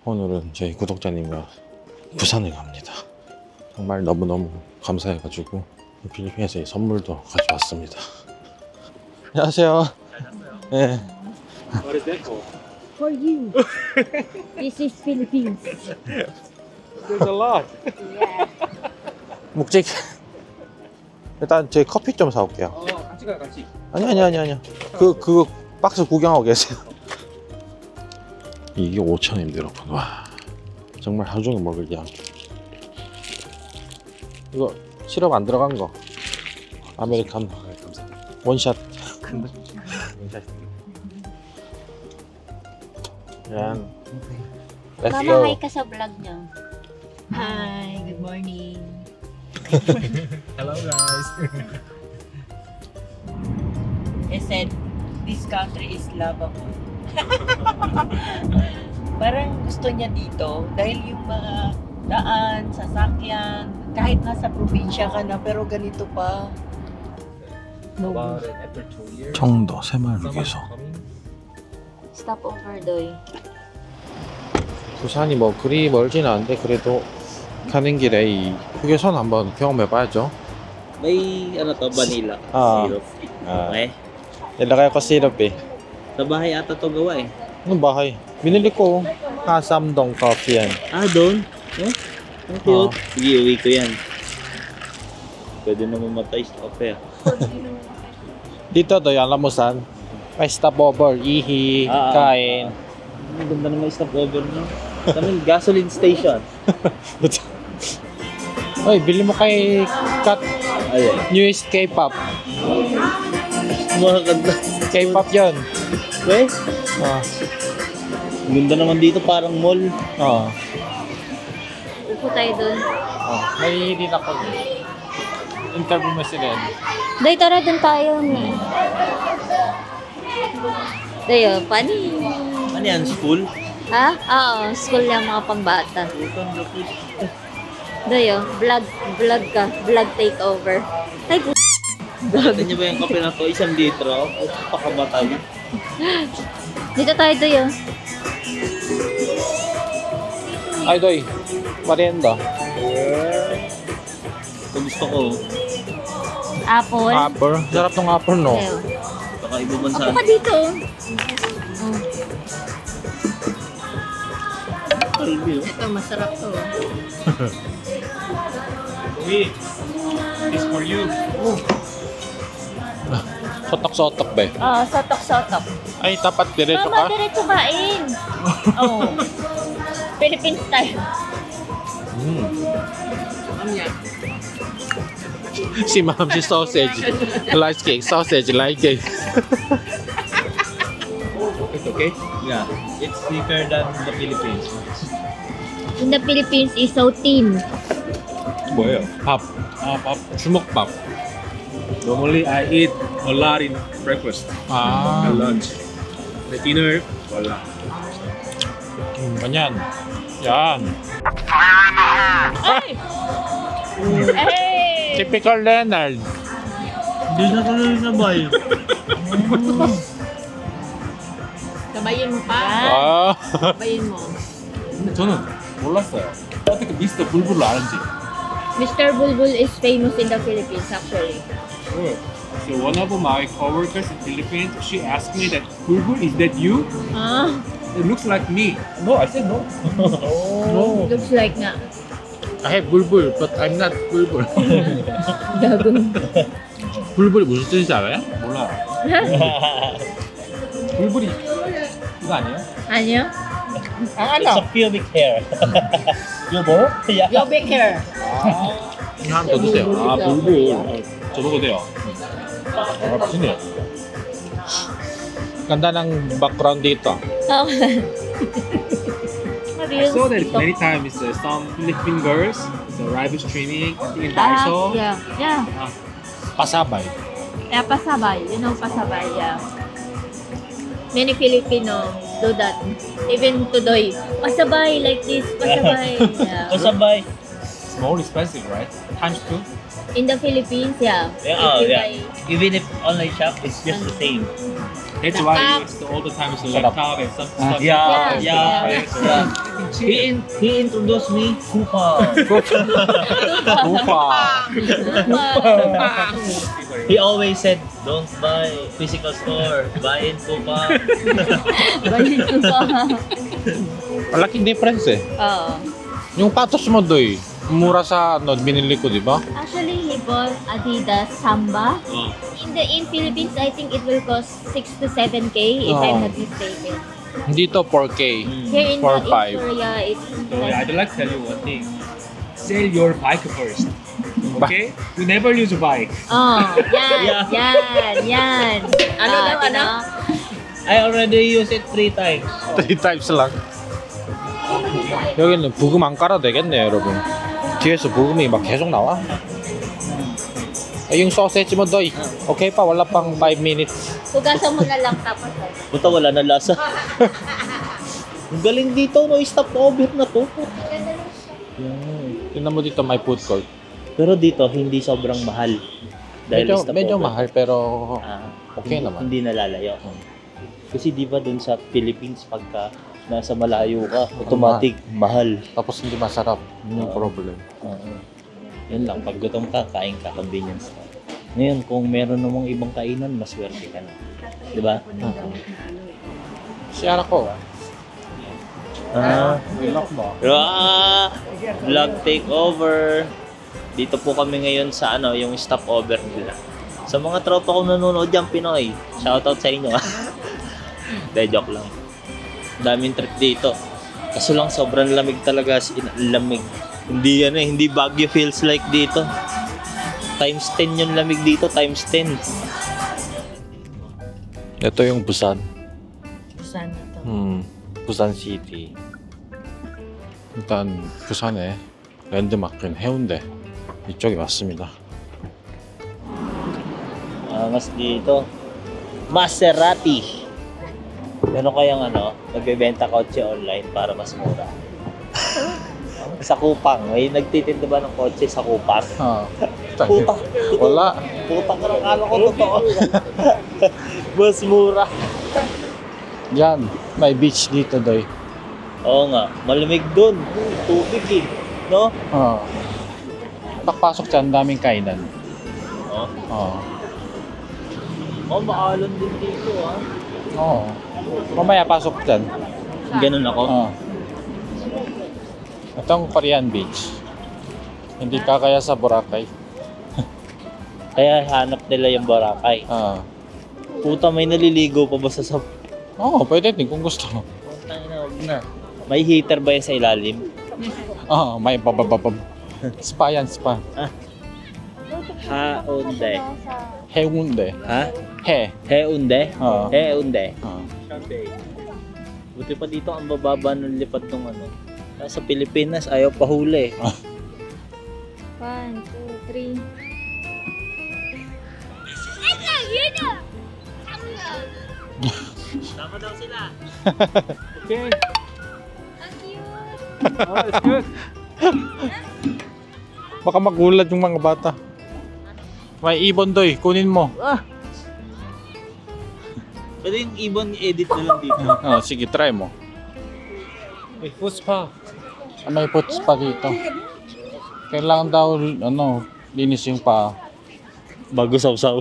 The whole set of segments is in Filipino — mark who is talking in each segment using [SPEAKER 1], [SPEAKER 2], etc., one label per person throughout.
[SPEAKER 1] 오늘은 저희 구독자님과 부산에 갑니다. 정말 너무너무 감사해가지고 필리핀에서 이 선물도 가져왔습니다. 안녕하세요. 네.
[SPEAKER 2] What is that for?
[SPEAKER 3] For you. This is Philippines.
[SPEAKER 2] There's a lot.
[SPEAKER 3] Yeah.
[SPEAKER 1] 묵직. 일단 저희 커피 좀 사올게요.
[SPEAKER 2] 같이 가, 같이.
[SPEAKER 1] 아니요. 그 박스 구경하고 계세요. 이게 5,000원이 들었군. 와, 정말 하루 종일 먹을 양. 이거 시럽 안 들어간 거. 아메리카노.
[SPEAKER 2] 감사합니다.
[SPEAKER 1] 원샷.
[SPEAKER 2] 원샷.
[SPEAKER 1] Yan. Let's
[SPEAKER 3] Mama,
[SPEAKER 1] go.
[SPEAKER 3] hi ka sa vlog nyo. Hi, good morning.
[SPEAKER 2] Hello guys.
[SPEAKER 4] He said, this country is lovable. Parang gusto niya dito dahil yung mga daan, sasakyan, kahit nasa probinsya ka na pero ganito pa. No.
[SPEAKER 2] About it after 2 years.
[SPEAKER 1] 청도 새마을휴게소.
[SPEAKER 3] Stop over, Doy.
[SPEAKER 1] 부산이 뭐 그리 멀진 않은데 그래도 가는 길에 이 휴게소는 한번 경험해봐야죠.
[SPEAKER 5] May ano to, vanilla syrup. Okay.
[SPEAKER 1] Nilagay ko syrup eh.
[SPEAKER 5] Sa bahay ata to gawa eh.
[SPEAKER 1] Anong bahay? Binili ko. Kasamdong coffee yan.
[SPEAKER 5] Ah, doon? Eh? Ang cute. Sige, uwi ko yan. Pwede na mamatay sa kape ah.
[SPEAKER 1] Dito to, alam mo saan? May stopover, ihi, kain.
[SPEAKER 5] Ang ganda na may stopover no? Kami, gasoline station.
[SPEAKER 1] Oy, bili mo kay Kat
[SPEAKER 5] Ayun.
[SPEAKER 1] newest K-pop.
[SPEAKER 5] Mga ganda.
[SPEAKER 1] K-pop yun.
[SPEAKER 5] Eh?
[SPEAKER 1] Ah,
[SPEAKER 5] Ang ganda naman dito, parang mall.
[SPEAKER 1] ah.
[SPEAKER 3] Upo tayo dun.
[SPEAKER 1] May din ako. Interview mo sila.
[SPEAKER 3] Doy, tara dun tayo. Doy, oh, pani.
[SPEAKER 5] Ano yan, school?
[SPEAKER 3] Ha? Oo, school yung mga pambata. Doy, oh, vlog ka. Vlog takeover. Ay,
[SPEAKER 5] Bakit niyo ba yung kape na to? 1 litro? Pakabatay.
[SPEAKER 3] dito tayo, Doy, oh.
[SPEAKER 1] Ay, Doy. Marienda.
[SPEAKER 5] Ito gusto ko.
[SPEAKER 3] Apple.
[SPEAKER 1] Apple. Sarap ng apple, no?
[SPEAKER 3] Doy, oh.
[SPEAKER 5] Baka iba bansa.
[SPEAKER 3] Upo ka dito, oh.
[SPEAKER 5] Kalbi, oh.
[SPEAKER 3] Ito, masarap to.
[SPEAKER 2] Wait. This for you.
[SPEAKER 1] Sotok-sotok ba?
[SPEAKER 3] Oo, sotok-sotok.
[SPEAKER 1] Ay, tapat diretso
[SPEAKER 3] Mama,
[SPEAKER 1] ka?
[SPEAKER 3] diretso kain. Oh. Philippine style.
[SPEAKER 1] Si ma'am, si sausage. Like cake, sausage, like cake.
[SPEAKER 2] It's okay?
[SPEAKER 5] Yeah. It's thicker than the Philippines.
[SPEAKER 3] In the Philippines is so thin.
[SPEAKER 2] 뭐예요?
[SPEAKER 1] 밥.
[SPEAKER 2] 밥.
[SPEAKER 1] 주먹밥.
[SPEAKER 2] Normally I eat a lot in breakfast
[SPEAKER 1] 아,
[SPEAKER 2] and lunch. The dinner, wala.
[SPEAKER 1] ganyan. Yan.
[SPEAKER 3] Ay! Hey!
[SPEAKER 1] Typical Leonard.
[SPEAKER 5] Hindi na tuloy sabay.
[SPEAKER 4] Sabayin mo pa.
[SPEAKER 1] 아,
[SPEAKER 4] Sabayin mo.
[SPEAKER 2] 근데 저는 몰랐어요. 어떻게 미스터 불불을 아는지.
[SPEAKER 3] Mr. Bulbul is famous in the Philippines actually.
[SPEAKER 2] So one of my coworkers in Philippines, she asked me that Bulbul, is that you?
[SPEAKER 3] Ah,
[SPEAKER 2] It looks like me. No, I said no.
[SPEAKER 1] no.
[SPEAKER 3] looks like nga.
[SPEAKER 1] I have bulbul, but I'm not bulbul.
[SPEAKER 3] Gago.
[SPEAKER 1] bulbul이 무슨 뜻인지 알아요?
[SPEAKER 2] 몰라. 불불이 이거 아니에요?
[SPEAKER 3] Año?
[SPEAKER 5] It's a pubic hair. Yobo? Yeah.
[SPEAKER 4] Yobic hair.
[SPEAKER 1] 이거 하나 더 드세요.
[SPEAKER 2] 아, 불불. 저 먹어도 돼요. 아, 맛있네요.
[SPEAKER 1] Ganda ng background dito.
[SPEAKER 3] Okay.
[SPEAKER 2] I saw that many times some Philippine girls arrive streaming in Daiso.
[SPEAKER 3] Yeah, yeah.
[SPEAKER 1] Pasabay.
[SPEAKER 3] Yeah, pasabay. You know pasabay, yeah. Many Filipino do that. Even today. Pasabay like this, pasabay. Yeah.
[SPEAKER 5] Kasabay.
[SPEAKER 2] It's more expensive, right? Times 2.
[SPEAKER 3] In the Philippines, yeah.
[SPEAKER 5] Yeah,
[SPEAKER 3] If you
[SPEAKER 5] yeah.
[SPEAKER 3] buy,
[SPEAKER 5] Even if online shop, it's just the same.
[SPEAKER 2] That's why we use all the time is the laptop and some stuff.
[SPEAKER 5] Yeah,
[SPEAKER 3] Yeah,
[SPEAKER 5] yeah. He introduced me. Kupa.
[SPEAKER 1] Upa.
[SPEAKER 5] He always said, don't buy physical store. Buy in Kupa.
[SPEAKER 3] Balik ko pa.
[SPEAKER 1] Malaking difference eh.
[SPEAKER 3] Oo.
[SPEAKER 1] Yung patos mo doy, mura sa ano, binili ko, di ba?
[SPEAKER 3] Actually, he bought Adidas Samba.
[SPEAKER 5] Oh.
[SPEAKER 3] In Philippines, I think it will cost 6 to 7K if
[SPEAKER 1] Oh.
[SPEAKER 3] I'm not mistaken.
[SPEAKER 1] Dito 4K.
[SPEAKER 3] Here in,
[SPEAKER 1] 4-5.
[SPEAKER 3] in Korea, it's
[SPEAKER 2] So I'd like to tell you one thing. Sell your bike first. Okay? You never use a bike.
[SPEAKER 3] Oh, yan,
[SPEAKER 5] Yeah.
[SPEAKER 3] yan.
[SPEAKER 4] Ano daw, ano?
[SPEAKER 5] I already used it 3 times.
[SPEAKER 1] 3 times lang. 여기는 부금 안 깔아도 되겠네요, 여러분. 뒤에서 부금이 막 계속 나와. Yung sausage mo, doy. Okay pa, wala pang 5 minutes.
[SPEAKER 3] Hugasan mo na lang tapos.
[SPEAKER 5] Buta wala na lasa. Ang galing dito, no? Stop over na to.
[SPEAKER 1] Tingnan mo dito, may food court.
[SPEAKER 5] Pero dito, hindi sobrang mahal. Dahil stop
[SPEAKER 1] Medyo
[SPEAKER 5] over.
[SPEAKER 1] mahal, pero okay
[SPEAKER 5] hindi,
[SPEAKER 1] naman.
[SPEAKER 5] Hindi nalalayo. Kasi di ba dun sa Philippines, pagka nasa malayo ka, automatic, mahal.
[SPEAKER 1] Tapos hindi masarap. Yun yung problem.
[SPEAKER 5] Yan lang, pag gutom ka, kain ka, convenience ka. Ngayon, kung meron namang ibang kainan, maswerte ka na. Di ba?
[SPEAKER 1] Siyara ko. Lock mo.
[SPEAKER 5] Vlog takeover. Dito po kami ngayon sa yung stopover nila. Sa mga tropa kong nanonood dyan, Pinoy, shoutout sa inyo. De, joke lang. Daming trip dito. Kaso lang, sobrang lamig talaga. Lamig. Hindi Baguio feels like dito. Times 10 yung lamig dito, times 10.
[SPEAKER 1] Ito yung Busan.
[SPEAKER 4] Saan na to?
[SPEAKER 1] 부산 시티. 일단 부산에 랜드마크는 해운대 이쪽이 맞습니다.
[SPEAKER 5] Mas dito. Maserati. Meron kayang nagbebenta kotse online para mas mura. Sa Kupang. May nagtitinda ba ng kotse sa Kupang? Puta.
[SPEAKER 1] Wala.
[SPEAKER 5] Puta ka lang, kala ko totoo. Mas mura.
[SPEAKER 1] Yan, may beach dito doy.
[SPEAKER 5] Oo nga, malamig dun. Tubig no?
[SPEAKER 1] Pagpasok dyan, daming kainan.
[SPEAKER 5] Maalon din dito
[SPEAKER 1] Mamaya pasok dyan.
[SPEAKER 5] Ganun ako?
[SPEAKER 1] Itong Korean beach. Hindi kakaya sa Boracay.
[SPEAKER 5] Kaya hanap nila yung Boracay. Puta, may naliligo pa ba sa
[SPEAKER 1] pwede din kung gusto mo.
[SPEAKER 5] May heater ba yan sa ilalim?
[SPEAKER 1] May babababab. Spa yan, spa.
[SPEAKER 5] Haunde.
[SPEAKER 1] 해운대.
[SPEAKER 5] Ha? Heunde? Heunde. Buti pa dito ang bababa ng lipad ng Nasa Pilipinas, ayaw pa huli.
[SPEAKER 3] 1, 2, 3.
[SPEAKER 5] Tama daw sila.
[SPEAKER 2] Okay.
[SPEAKER 3] Ang cute!
[SPEAKER 2] Oh, it's good.
[SPEAKER 1] Baka magulat yung mga bata. May ibon doy, kunin mo.
[SPEAKER 5] Pwede yung ibon i-edit na lang dito.
[SPEAKER 1] Sige, try mo.
[SPEAKER 2] May food spa.
[SPEAKER 1] May foot spa dito. Kailangan daw, linis yung paa.
[SPEAKER 5] Bago sausaw.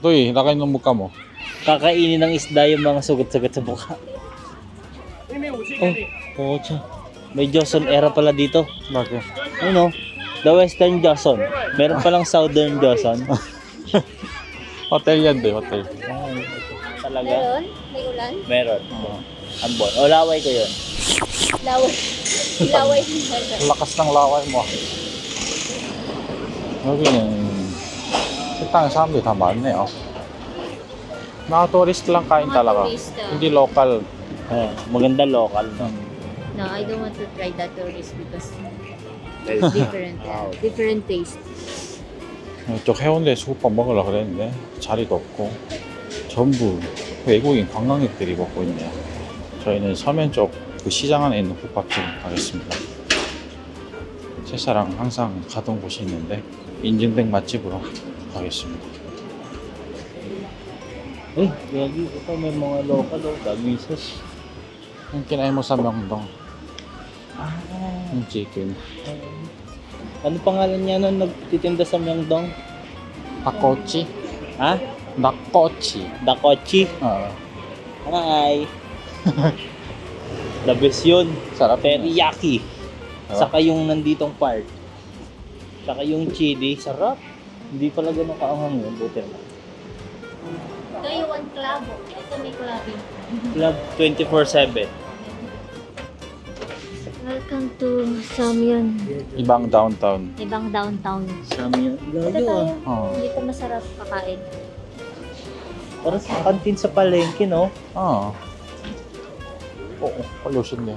[SPEAKER 1] Doy, lakay ng mukha mo.
[SPEAKER 5] Kakainin ng isda yung mga sugat-sugat sa mukha. Oh, may Joseon era pala dito.
[SPEAKER 1] Bakit?
[SPEAKER 5] The Western Joseon. Meron palang Southern Joseon.
[SPEAKER 1] Hotel yan doy, hotel.
[SPEAKER 5] Talaga?
[SPEAKER 3] Meron? May ulan?
[SPEAKER 5] Meron. Ambon. O, laway ko yun.
[SPEAKER 3] Laway. Laway.
[SPEAKER 1] Lakas ng laway mo. 여기는 식당에 사람들이 다 많네요. Mga tourist lang kain
[SPEAKER 3] Mga
[SPEAKER 1] talaga.
[SPEAKER 3] turista.
[SPEAKER 1] Hindi local.
[SPEAKER 5] Maganda local.
[SPEAKER 3] No, I don't want to try that tourist because it's different. Different taste.
[SPEAKER 1] 이쪽 해운대 수국밥 먹으려고 그랬는데 자리가 없고 전부 외국인 관광객들이 먹고 있네요. 저희는 서면 쪽 그 시장 안에 있는 국밥집 가겠습니다. 제사랑 항상 가던 곳이 있는데 인증된 맛집으로 가겠습니다.
[SPEAKER 5] Yagi, ito may mga local, dami sus.
[SPEAKER 1] Yung kinain mo sa Myeongdong. Yung chicken.
[SPEAKER 5] Ano pangalan niya nung nagtitinda sa Myeongdong?
[SPEAKER 1] Dakochi.
[SPEAKER 5] Ha?
[SPEAKER 1] Dakochi.
[SPEAKER 5] Dakochi.
[SPEAKER 1] Oo.
[SPEAKER 5] Hi. The best yun.
[SPEAKER 1] Sarap.
[SPEAKER 5] Teriyaki.
[SPEAKER 1] Sarap.
[SPEAKER 5] Saka yung nanditong part. Saka yung chili. Sarap. Hindi pala ganun kaanghang yun. Buti na.
[SPEAKER 3] Ito yung one club. Ito may club.
[SPEAKER 5] Club 24/7.
[SPEAKER 3] Welcome to Samyun.
[SPEAKER 1] Ibang downtown.
[SPEAKER 3] Ibang downtown.
[SPEAKER 5] Samyun.
[SPEAKER 3] Ito
[SPEAKER 5] Layo
[SPEAKER 3] tayo.
[SPEAKER 5] ah.
[SPEAKER 1] Oo.
[SPEAKER 3] Dito masarap kakain.
[SPEAKER 5] Parang sa kantin sa palengke, no?
[SPEAKER 1] 어. pollution 네.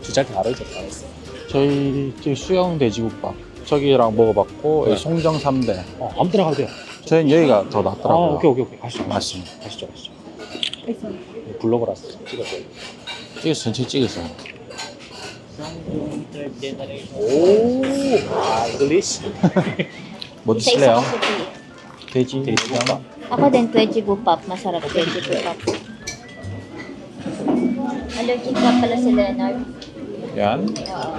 [SPEAKER 2] 진짜 다르죠, 다르죠.
[SPEAKER 1] 저희 수영 돼지국밥 저기랑 먹어봤고
[SPEAKER 2] 네.
[SPEAKER 1] 여기 송정 3대.
[SPEAKER 2] 아무 데나 가도 돼요.
[SPEAKER 1] 저희는 여기가 더 낫더라고요.
[SPEAKER 2] 오케이. 가시죠.
[SPEAKER 1] 맛있습니다.
[SPEAKER 2] 가시죠. 블로그라서 찍었어요.
[SPEAKER 1] 찍었어요. 전체 찍었어요.
[SPEAKER 5] Samyun third generation.
[SPEAKER 2] 오, English.
[SPEAKER 1] 뭐
[SPEAKER 3] Isa-isa
[SPEAKER 1] 드실래요?
[SPEAKER 3] kasi.
[SPEAKER 1] 돼지국밥.
[SPEAKER 3] Ako din, Twejibupap. Masarap Twejibupap. Allergic ka pala si Leonard.
[SPEAKER 1] Yan.
[SPEAKER 3] Oo.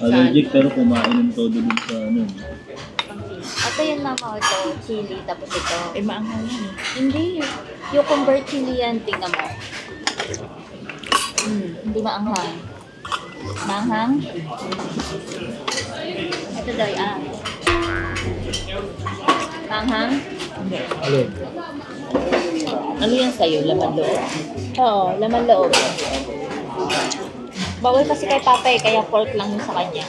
[SPEAKER 5] Allergic pero kumain ng todo dun sa ano.
[SPEAKER 3] Ito yung mama ko ito, chili, tapos ito.
[SPEAKER 4] Eh, maanghang yan eh.
[SPEAKER 3] Hindi. Cucumber chili yan, tingnan mo. Hindi maanghang. Maanghang? Ito daw, maanghang?
[SPEAKER 4] Ano yan sa'yo? Laman loob?
[SPEAKER 3] Oo, laman loob. Bawal kasi kay Papa eh, kaya pork lang yung sa kanya.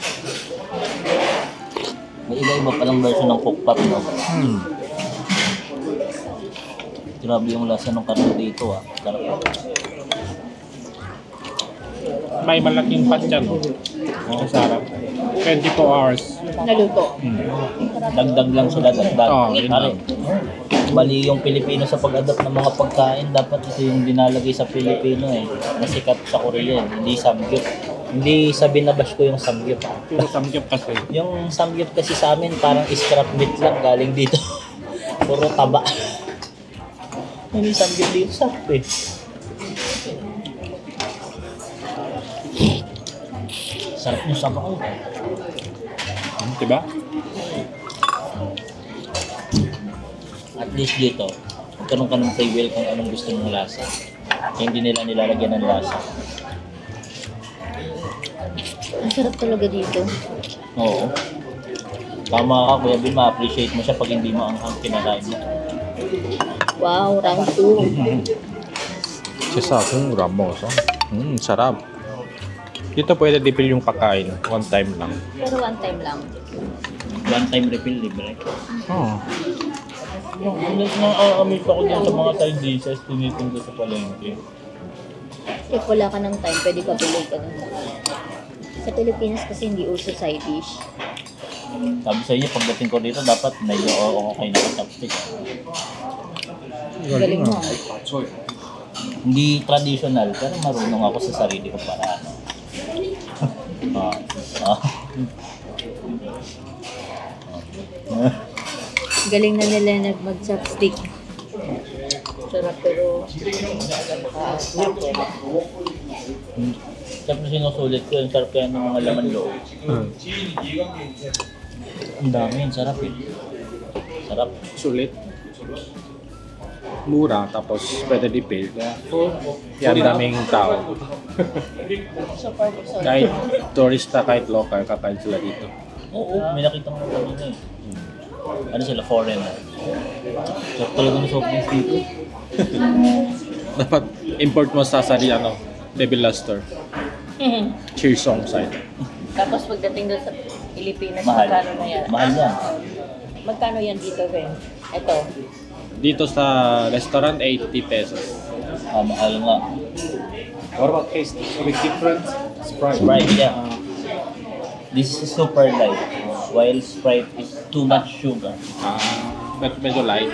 [SPEAKER 5] May iba-iba palang version ng pokpap, no? Grabe yung lasa ng karne dito, ah. Sarap.
[SPEAKER 2] May malaking pan dyan. Masarap. 24 hours.
[SPEAKER 3] Naluto.
[SPEAKER 5] Dagdag lang sila, dagdag.
[SPEAKER 2] Oo, yun
[SPEAKER 5] Pare, mali yung Pilipino sa pag-adapt ng mga pagkain. Dapat ito yung dinalagay sa Pilipino eh. Nasikat sa Korea, hindi samgyup. Hindi sa binabash ko yung samgyup.
[SPEAKER 2] Puro samgyup kasi.
[SPEAKER 5] Yung samgyup kasi sa amin parang scrap meat lang galing dito. Puro taba. Yung samgyup dito sarap eh. Sarap yung sabaw.
[SPEAKER 2] Diba?
[SPEAKER 5] At least dito, magkaroon ka ng free will kung anong gusto mong lasa. Hindi nila nilalagyan ng lasa.
[SPEAKER 3] Ang sarap talaga dito.
[SPEAKER 5] Oo. Tama ka, Kuya Bin, ma-appreciate mo siya pag hindi mo ang kinakain mo.
[SPEAKER 3] Wow, round 2.
[SPEAKER 1] 제사 국물 안 먹어서. sarap. Dito pwede dipil yung pagkain. One time lang.
[SPEAKER 3] Pero one time lang.
[SPEAKER 5] One time refill, libre.
[SPEAKER 1] Oo.
[SPEAKER 5] Yung nang-aamit ako dyan sa mga side dishes, tinitinda sa palengke.
[SPEAKER 3] If wala ka ng time, pwede ka bilhin ka ng Sa Pilipinas kasi hindi uso side dish.
[SPEAKER 5] Sabi sa inyo, pagdating ko dito, dapat medyo okay na chopstick.
[SPEAKER 3] Galing mo.
[SPEAKER 5] Hindi traditional, pero marunong ako sa sarili ko para ano.
[SPEAKER 3] Galing na ni Leonard mag-chopstick.
[SPEAKER 4] Sarap pero...
[SPEAKER 5] Siyempre sinusulit ko, yung sarap kaya ng mga laman loob. Ang dami, yung sarap eh. Sarap.
[SPEAKER 2] Sulit. Mura, tapos pwede dipil. Yan, daming tao. Kahit turista, kahit local, kakain sila dito.
[SPEAKER 5] Oo, may nakita mo kanina eh. Ano sila, foreigner. Sarap talaga ng soft drinks dito.
[SPEAKER 2] Dapat import mo sa Devil Luster. Cheersong side.
[SPEAKER 4] Tapos pagdating doon sa Pilipinas,
[SPEAKER 5] Mahal.
[SPEAKER 4] magkano na yan?
[SPEAKER 5] Mahal yan.
[SPEAKER 4] Magkano yan dito, Ben? Ito.
[SPEAKER 2] Dito sa restaurant, 80 pesos.
[SPEAKER 5] Mahal nga.
[SPEAKER 2] What about taste? A bit different?
[SPEAKER 5] Sprite, yeah. This is super light. While Sprite is too much sugar.
[SPEAKER 2] But medyo light.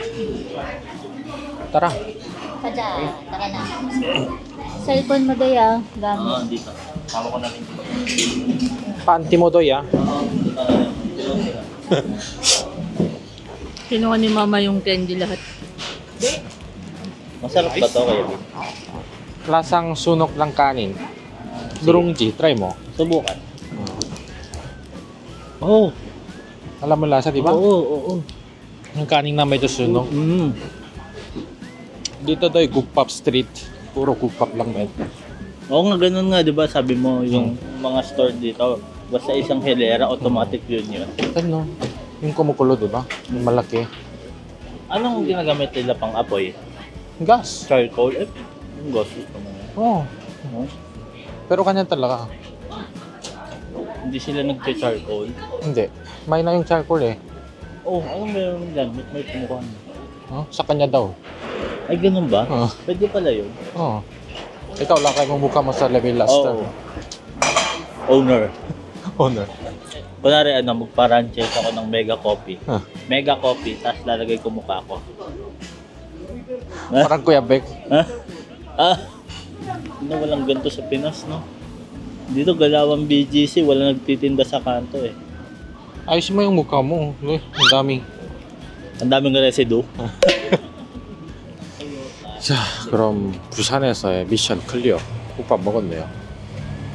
[SPEAKER 1] Tara.
[SPEAKER 3] Kada, tara na. Cellphone mo doy gamit.
[SPEAKER 5] Dito. Tama ko na rin.
[SPEAKER 1] Panty mo doy,
[SPEAKER 4] Kinuha ni Mama yung candy lahat.
[SPEAKER 5] Masarap ba to kayo?
[SPEAKER 1] Lasang sunok ng kanin. 누룽지, try mo.
[SPEAKER 5] Subukan. Oh,
[SPEAKER 1] Alam mo lasa, di ba?
[SPEAKER 5] oo.
[SPEAKER 1] Yung kaning na may sunog. Dito daw, Gugpap Street. Puro Gugpap lang, men.
[SPEAKER 5] Oo nga, ganun nga, di ba? Sabi mo, yung mga store dito, basta isang hilera, automatic yun.
[SPEAKER 1] Ano? Yung kumukulo, di ba? Yung malaki.
[SPEAKER 5] Anong ginagamit nila pang apoy?
[SPEAKER 1] Gas.
[SPEAKER 5] Charcoal? Yung gas gusto mo.
[SPEAKER 1] Oo.
[SPEAKER 5] No?
[SPEAKER 1] Pero kanya talaga.
[SPEAKER 5] Hindi sila nagche-charcoal.
[SPEAKER 1] Hindi. May na yung charcoal eh.
[SPEAKER 5] Oh, anong meron dyan? May kumukuha.
[SPEAKER 1] Oh, sa kanya daw.
[SPEAKER 5] Ay, ganun ba?
[SPEAKER 1] Oo.
[SPEAKER 5] Pwede pala yun.
[SPEAKER 1] Oh. Ikaw lang kayo mukha mo sa level last.
[SPEAKER 5] Oo. Owner.
[SPEAKER 1] Honor.
[SPEAKER 5] Kunwari, magpa-franchise ako ng Mega Coffee.
[SPEAKER 1] Huh.
[SPEAKER 5] Mega Coffee, tapos lalagay ko mukha ko.
[SPEAKER 1] Parang Kuya Beck.
[SPEAKER 5] Ha? Walang ganito sa Pinas, no? Dito, Galawang BGC, wala nagtitinda sa kanto eh.
[SPEAKER 1] Ayos mo yung mukha mo. Uy, ang dami.
[SPEAKER 5] Ang daming residue.
[SPEAKER 1] 자, 그럼 부산에서의 미션 클리어. 국밥 먹었네요.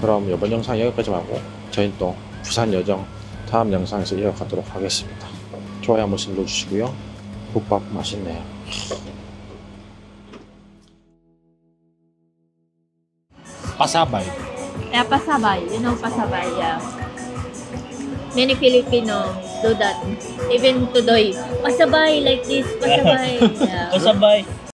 [SPEAKER 1] 그럼 이번 영상 여기까지 하고 저희는 또 부산 여정 다음 영상에서 이어가도록 하겠습니다. 좋아요 한 번씩 눌러주시고요. 국밥 맛있네요. Pasabay.
[SPEAKER 3] Yeah, pasabay. You know pasabay, yeah. Many Filipino do that. Even today. Pasabay like this, pasabay. Yeah.
[SPEAKER 5] Kasabay.